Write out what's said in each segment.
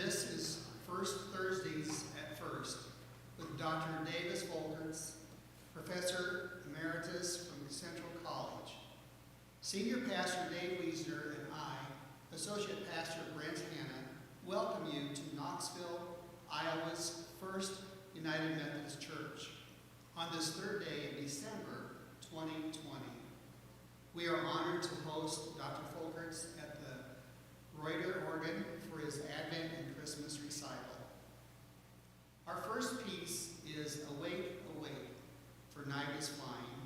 This is First Thursdays at First with Dr. Davis Folkerts, Professor Emeritus from Central College. Senior Pastor Dave Wiesner and I, Associate Pastor Brent Hanna, welcome you to Knoxville, Iowa's First United Methodist Church on this third day of December 2020. We are honored to host Dr. Folkerts at the Reuter organ for his Advent and Christmas recital. Our first piece is Awake, Awake for Night is Flying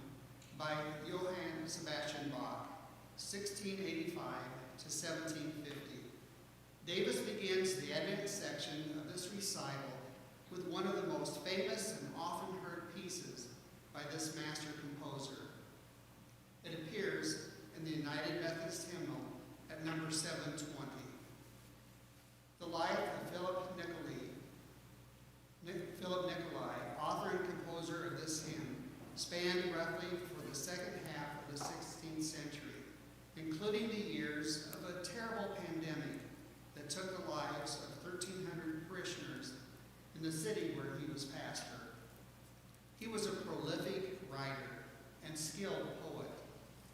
by Johann Sebastian Bach, 1685 to 1750. Davis begins the Advent section of this recital with one of the most famous and often heard pieces by this master composer. It appears in the United Methodist Hymnal at number 720. The life of Philip Nicolai, author and composer of this hymn, spanned roughly for the second half of the 16th century, including the years of a terrible pandemic that took the lives of 1,300 parishioners in the city where he was pastor. He was a prolific writer and skilled poet,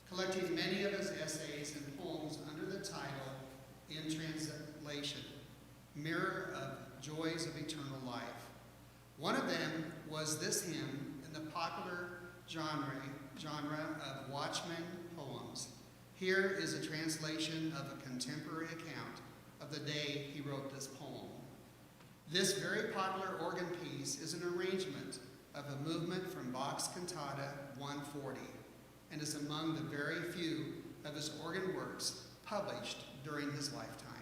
collecting many of his essays and poems under the title, in translation, Mirror of Joys of Eternal Life. One of them was this hymn in the popular genre of Watchman poems. Here is a translation of a contemporary account of the day he wrote this poem. This very popular organ piece is an arrangement of a movement from Bach's Cantata 140 and is among the very few of his organ works published during his lifetime.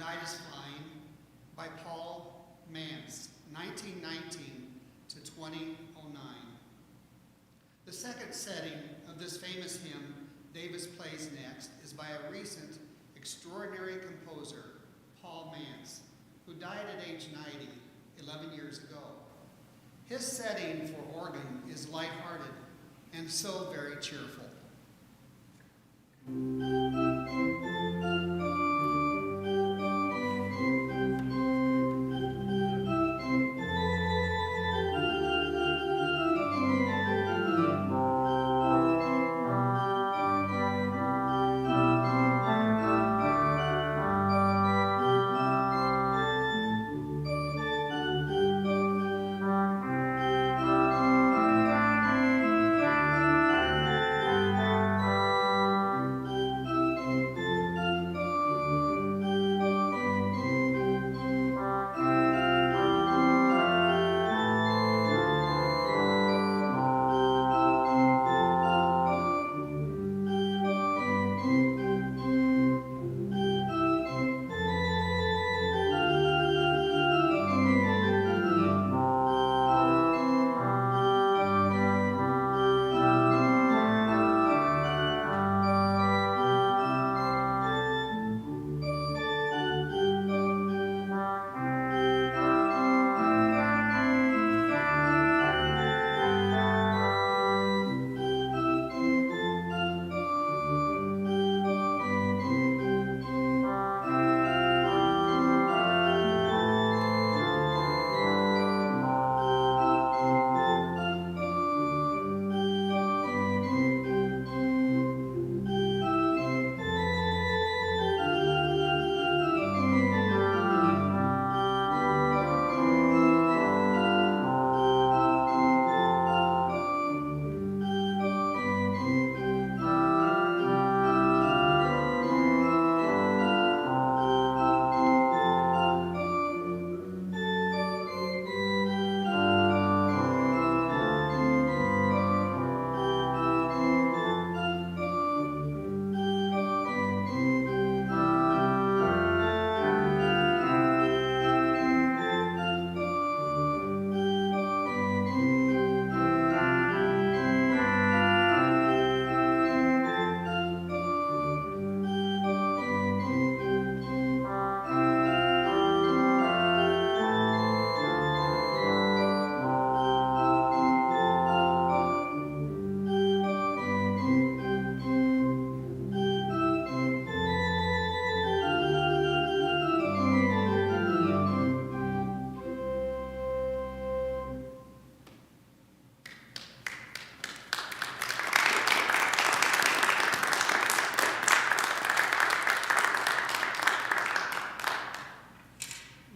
Guide Us Flying by Paul Mance, 1919 to 2009. The second setting of this famous hymn, Davis Plays Next, is by a recent extraordinary composer, Paul Mance, who died at age 90, 11 years ago. His setting for organ is lighthearted and so very cheerful.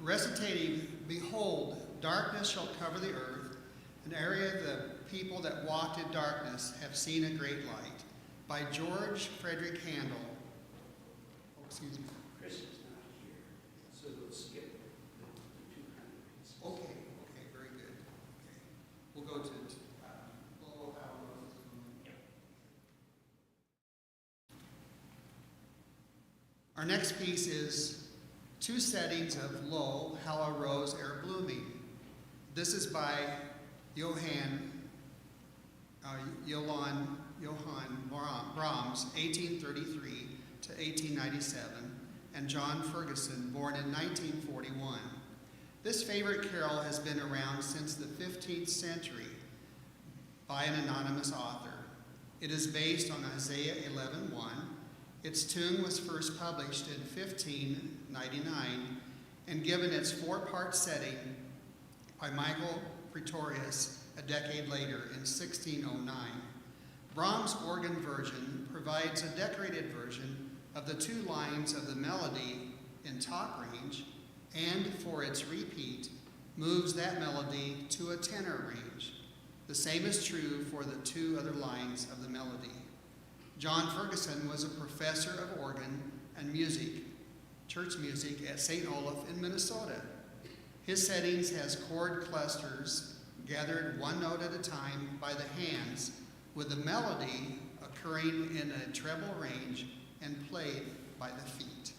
Recitative, behold, darkness shall cover the earth, an area of the people that walked in darkness have seen a great light, by George Frederick Handel. Oh, excuse me. Chris is not here, so we'll skip the 200 pieces. Okay, very good. Okay. We'll go to Lo, How a Rose is Blooming. Yep. Our next piece is two settings of Lo, How a Rose Ere Blooming. This is by Johann Brahms, 1833 to 1897, and John Ferguson, born in 1941. This favorite carol has been around since the 15th century by an anonymous author. It is based on Isaiah 11:1. Its tune was first published in 1599 and given its four-part setting by Michael Pretorius a decade later in 1609. Brahms' organ version provides a decorated version of the two lines of the melody in top range, and for its repeat, moves that melody to a tenor range. The same is true for the two other lines of the melody. John Ferguson was a professor of organ and music, church music at St. Olaf in Minnesota. His settings has chord clusters gathered one note at a time by the hands, with the melody occurring in a treble range and played by the feet.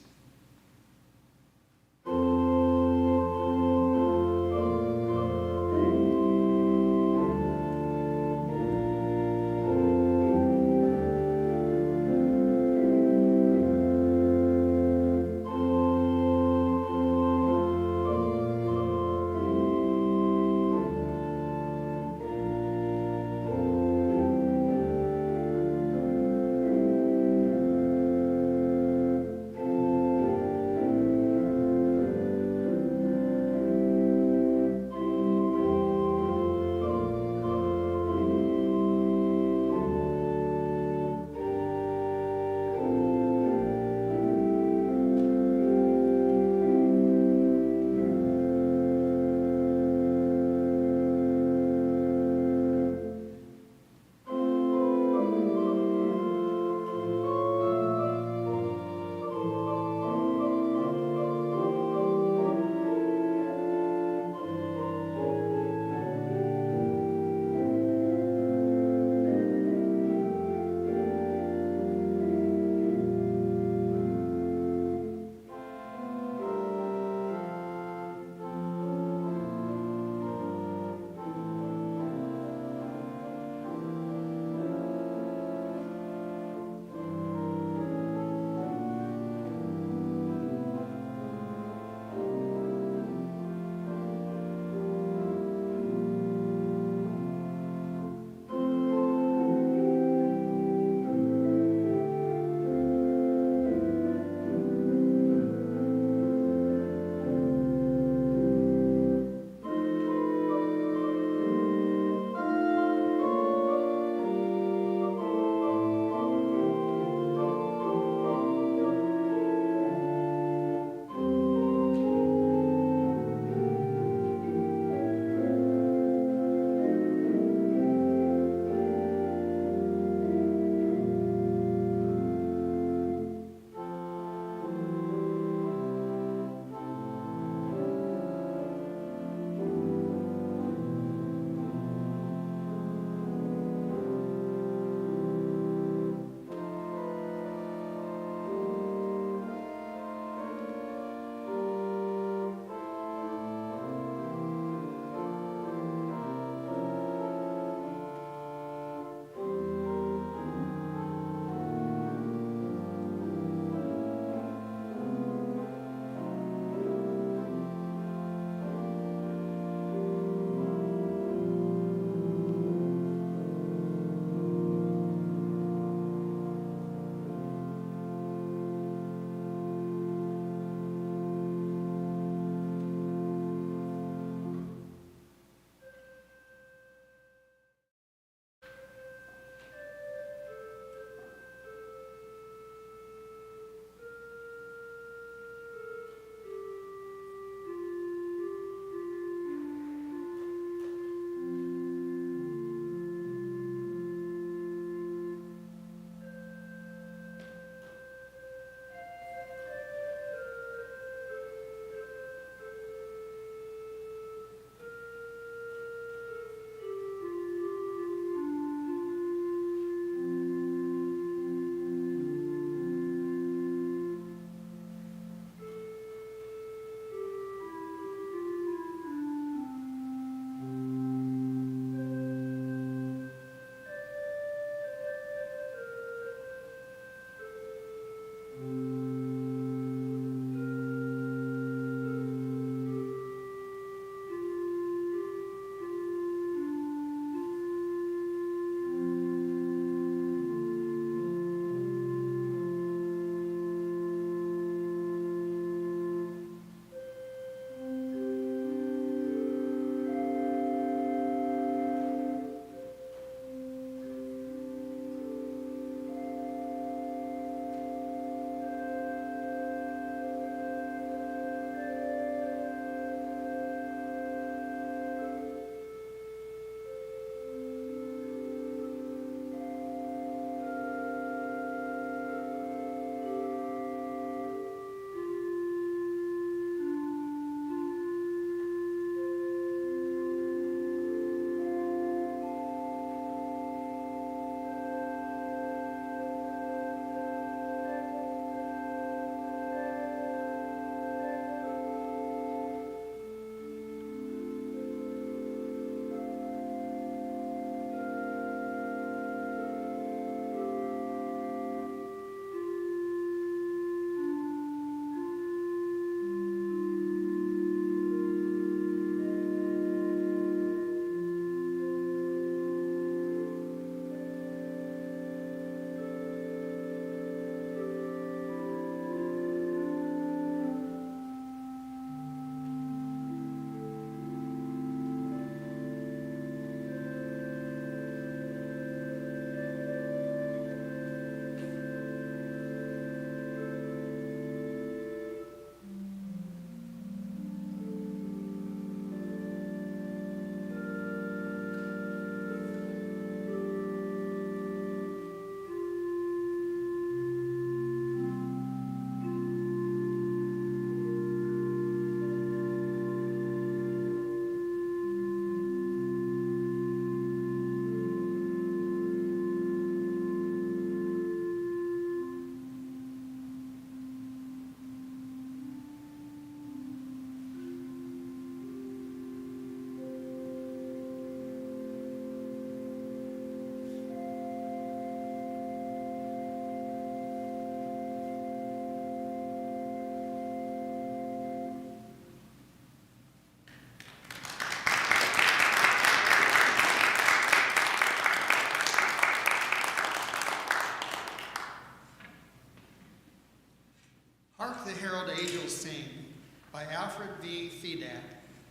by Alfred V. Fedak,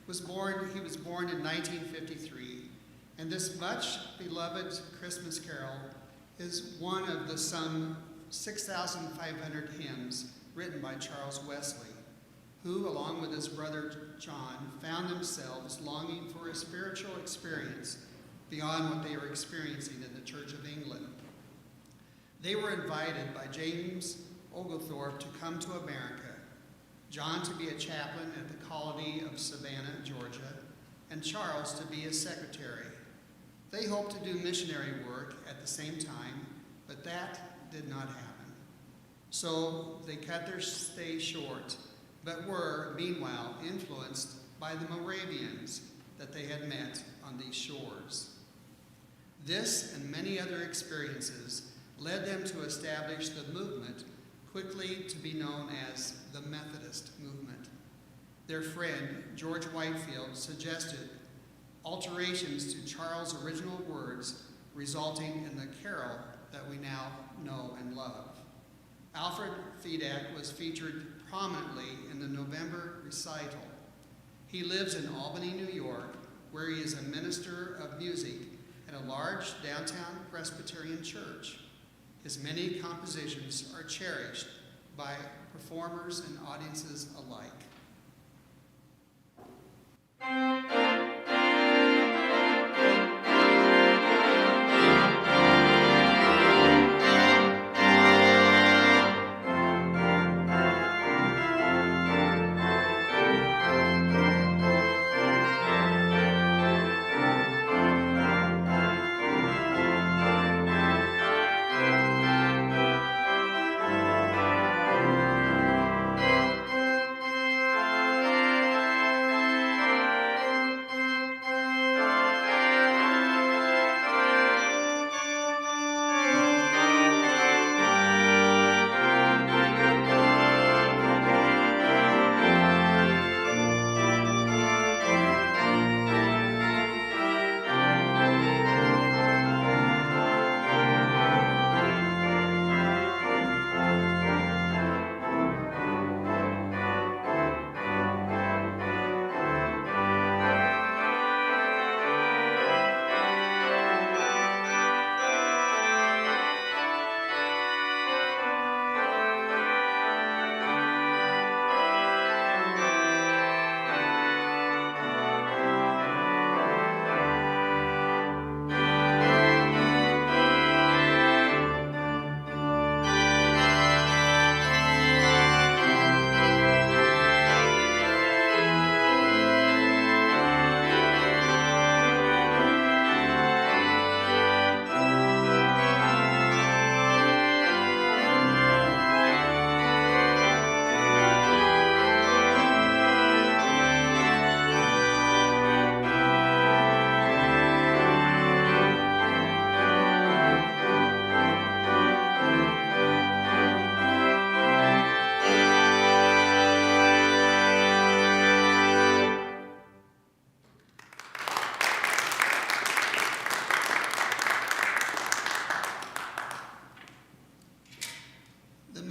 he was born in 1953, and this much beloved Christmas carol is one of the some 6,500 hymns written by Charles Wesley, who, along with his brother John, found themselves longing for a spiritual experience beyond what they were experiencing in the Church of England. They were invited by James Oglethorpe to come to America, John to be a chaplain at the colony of Savannah, Georgia, and Charles to be his secretary. They hoped to do missionary work at the same time, but that did not happen. So they cut their stay short, but were, meanwhile, influenced by the Moravians that they had met on these shores. This and many other experiences led them to establish the movement quickly to be known as the Methodist movement. Their friend, George Whitefield, suggested alterations to Charles' original words, resulting in the carol that we now know and love. Alfred Fedak was featured prominently in the November recital. He lives in Albany, New York, where he is a minister of music at a large downtown Presbyterian church. His many compositions are cherished by performers and audiences alike.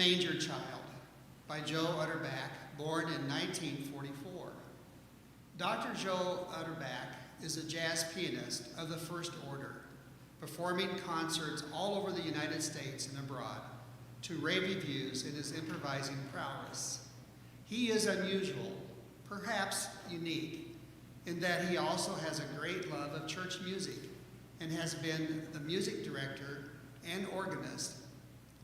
Manger Child by Joe Utterback, born in 1944. Dr. Joe Utterback is a jazz pianist of the first order, performing concerts all over the United States and abroad to rave reviews in his improvising prowess. He is unusual, perhaps unique, in that he also has a great love of church music and has been the music director and organist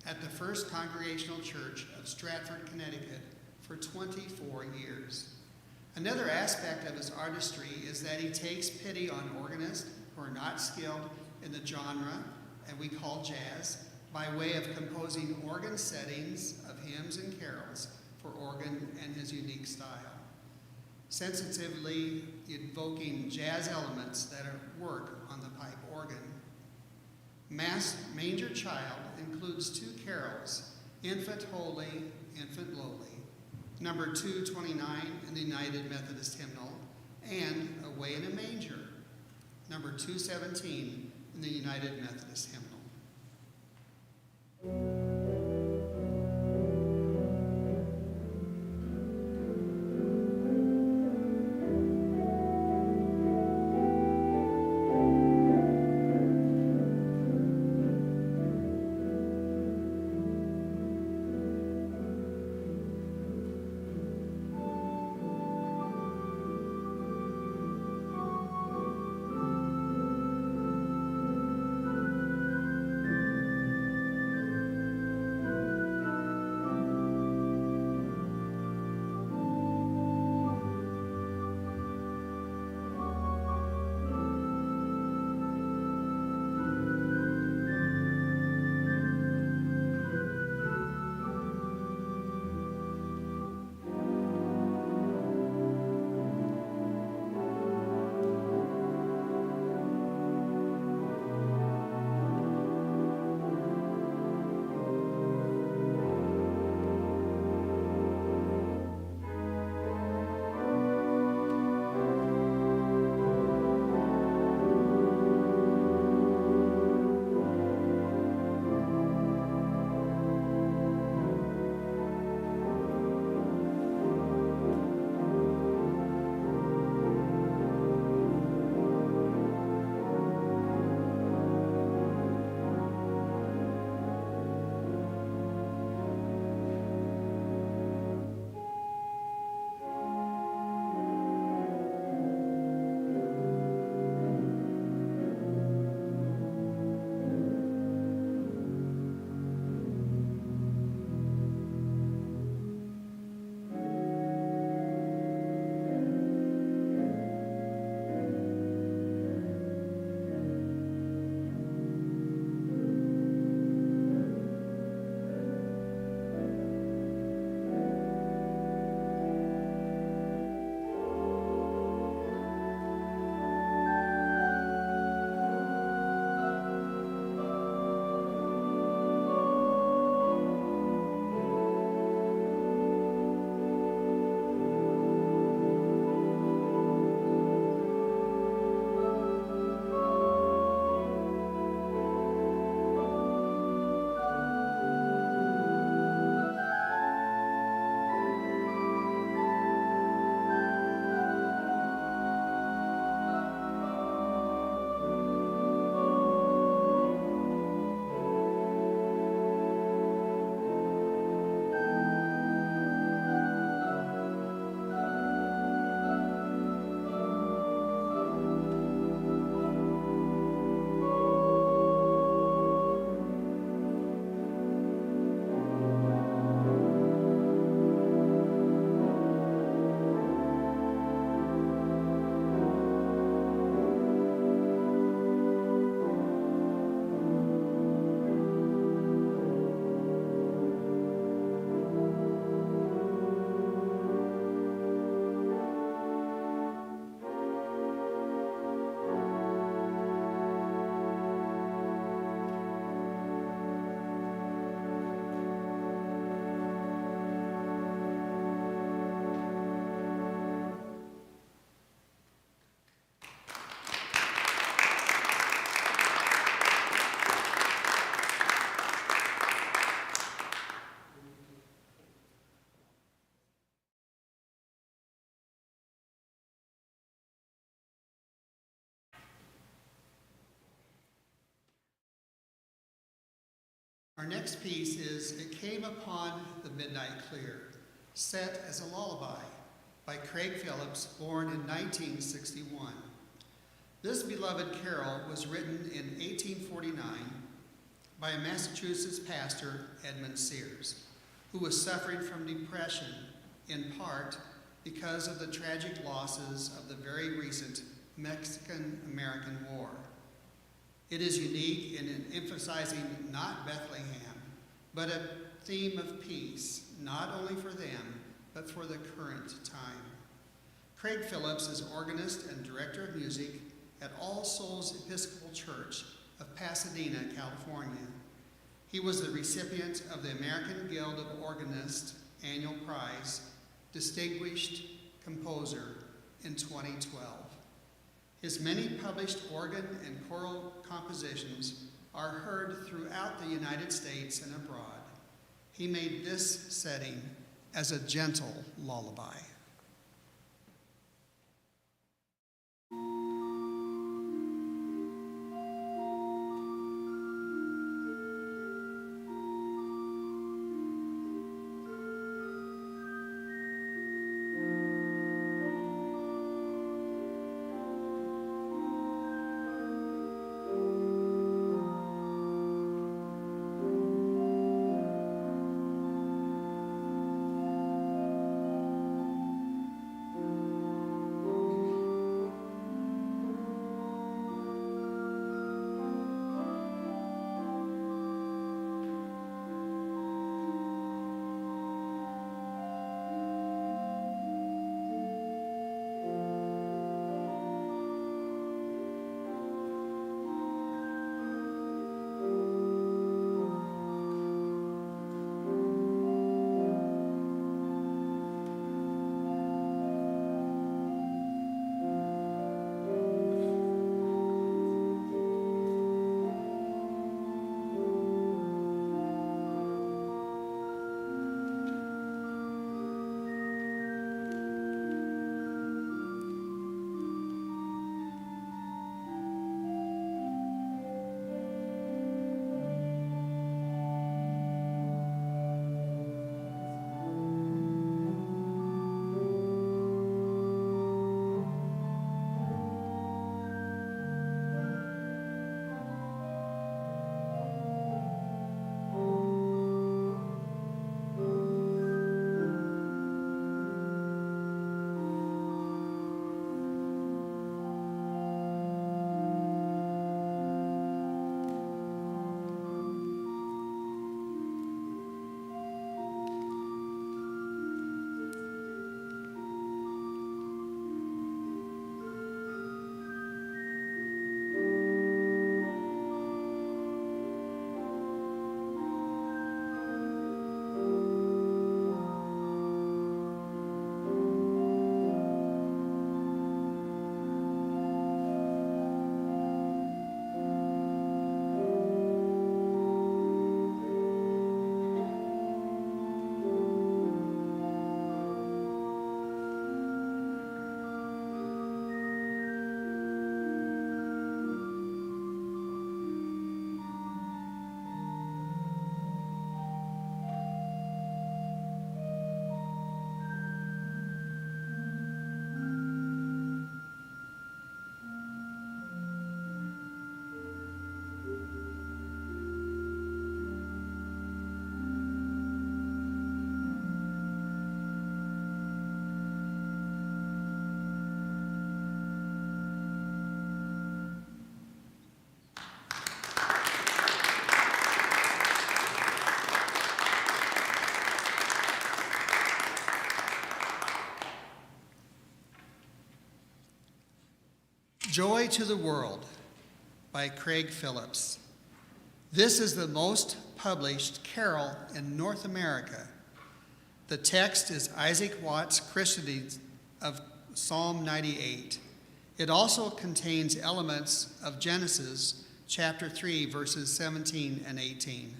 at the First Congregational Church of Stratford, Connecticut for 24 years. Another aspect of his artistry is that he takes pity on organists who are not skilled in the genre, and we call jazz, by way of composing organ settings of hymns and carols for organ and his unique style, sensitively invoking jazz elements that work on the pipe organ. Manger Child includes two carols, Infant Holy, Infant Lowly, number 229 in the United Methodist Hymnal, and Away in a Manger, number 217 in the United Methodist Hymnal. Our next piece is It Came Upon the Midnight Clear, set as a lullaby by Craig Phillips, born in 1961. This beloved carol was written in 1849 by a Massachusetts pastor, Edmund Sears, who was suffering from depression, in part because of the tragic losses of the very recent Mexican-American War. It is unique in emphasizing not Bethlehem, but a theme of peace, not only for them, but for the current time. Craig Phillips is organist and director of music at All Souls Episcopal Church of Pasadena, California. He was the recipient of the American Guild of Organists Annual Prize, Distinguished Composer in 2012. His many published organ and choral compositions are heard throughout the United States and abroad. He made this setting as a gentle lullaby. Joy to the World by Craig Phillips. This is the most published carol in North America. The text is Isaac Watts' christening of Psalm 98. It also contains elements of Genesis chapter 3, verses 17 and 18.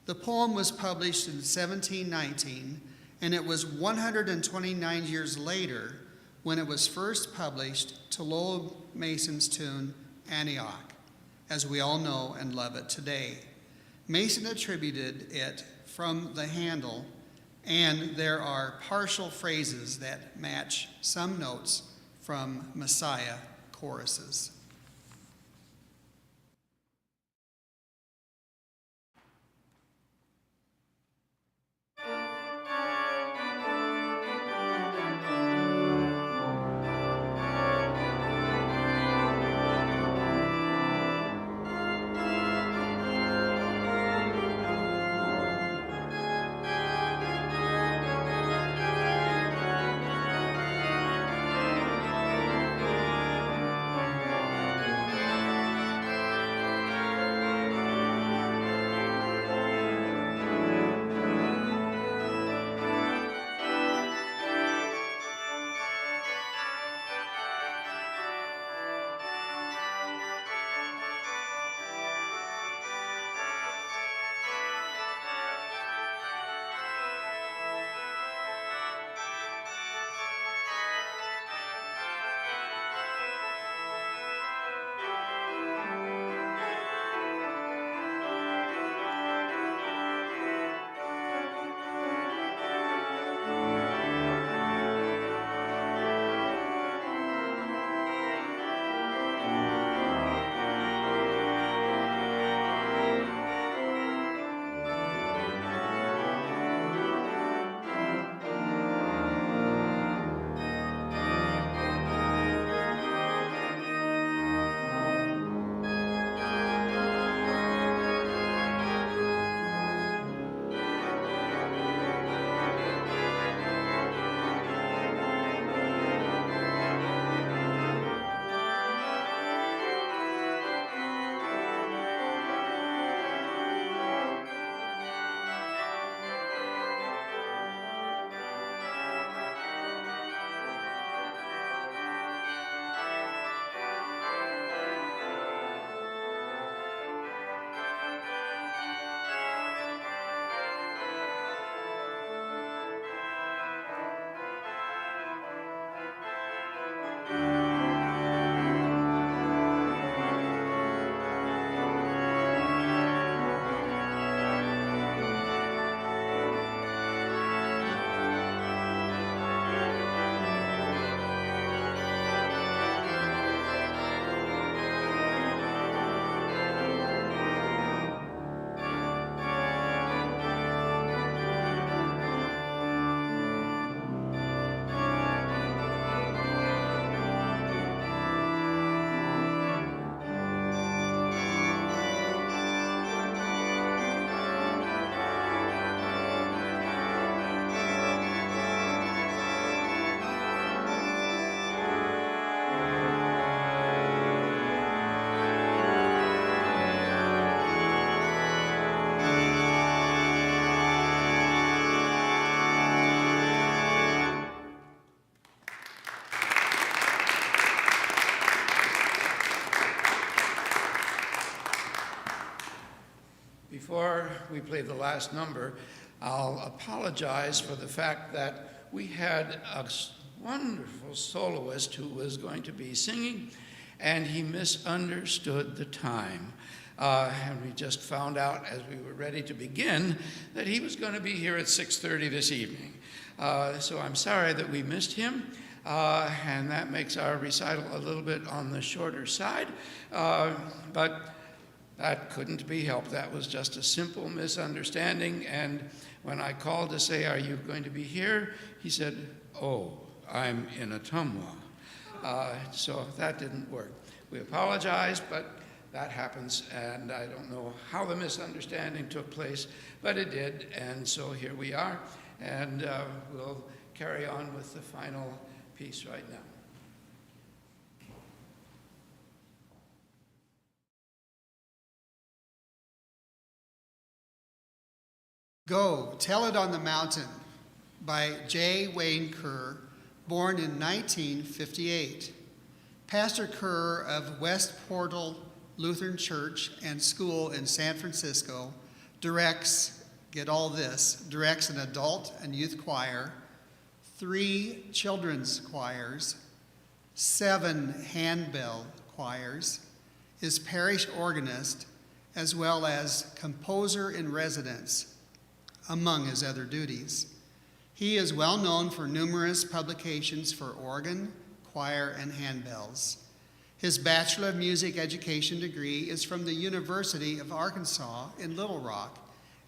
The poem was published in 1719, and it was 129 years later when it was first published to Lowell Mason's tune, Antioch, as we all know and love it today. Mason attributed it from the handle, and there are partial phrases that match some notes from Messiah choruses. Before we play the last number, I'll apologize for the fact that we had a wonderful soloist who was going to be singing, and he misunderstood the time. And we just found out as we were ready to begin that he was going to be here at 6:30 this evening. So I'm sorry that we missed him, and that makes our recital a little bit on the shorter side. But that couldn't be helped. That was just a simple misunderstanding. And when I called to say, "Are you going to be here?" he said, "Oh, I'm in Ottumwa." So that didn't work. We apologize, but that happens, and I don't know how the misunderstanding took place, but it did, and so here we are, and we'll carry on with the final piece right now. Go, Tell It on the Mountain by J. Wayne Kerr, born in 1958. Pastor Kerr of West Portal Lutheran Church and School in San Francisco directs, get all this, directs an adult and youth choir, 3 children's choirs, 7 handbell choirs, is parish organist, as well as composer in residence, among his other duties. He is well known for numerous publications for organ, choir, and handbells. His Bachelor of Music Education degree is from the University of Arkansas in Little Rock,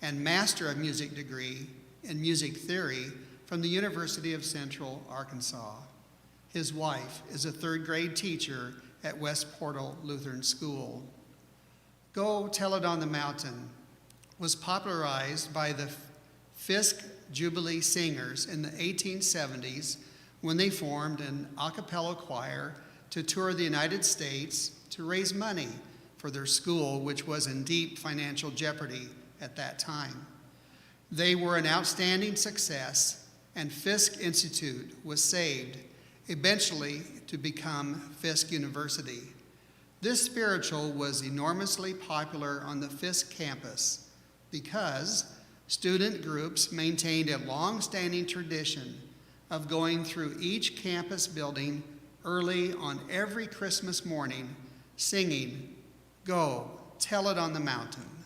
and Master of Music degree in Music Theory from the University of Central Arkansas. His wife is a third-grade teacher at West Portal Lutheran School. Go Tell It on the Mountain was popularized by the Fisk Jubilee Singers in the 1870s when they formed an a cappella choir to tour the United States to raise money for their school, which was in deep financial jeopardy at that time. They were an outstanding success, and Fisk Institute was saved, eventually to become Fisk University. This spiritual was enormously popular on the Fisk campus because student groups maintained a long-standing tradition of going through each campus building early on every Christmas morning, singing, "Go, Tell It on the Mountain."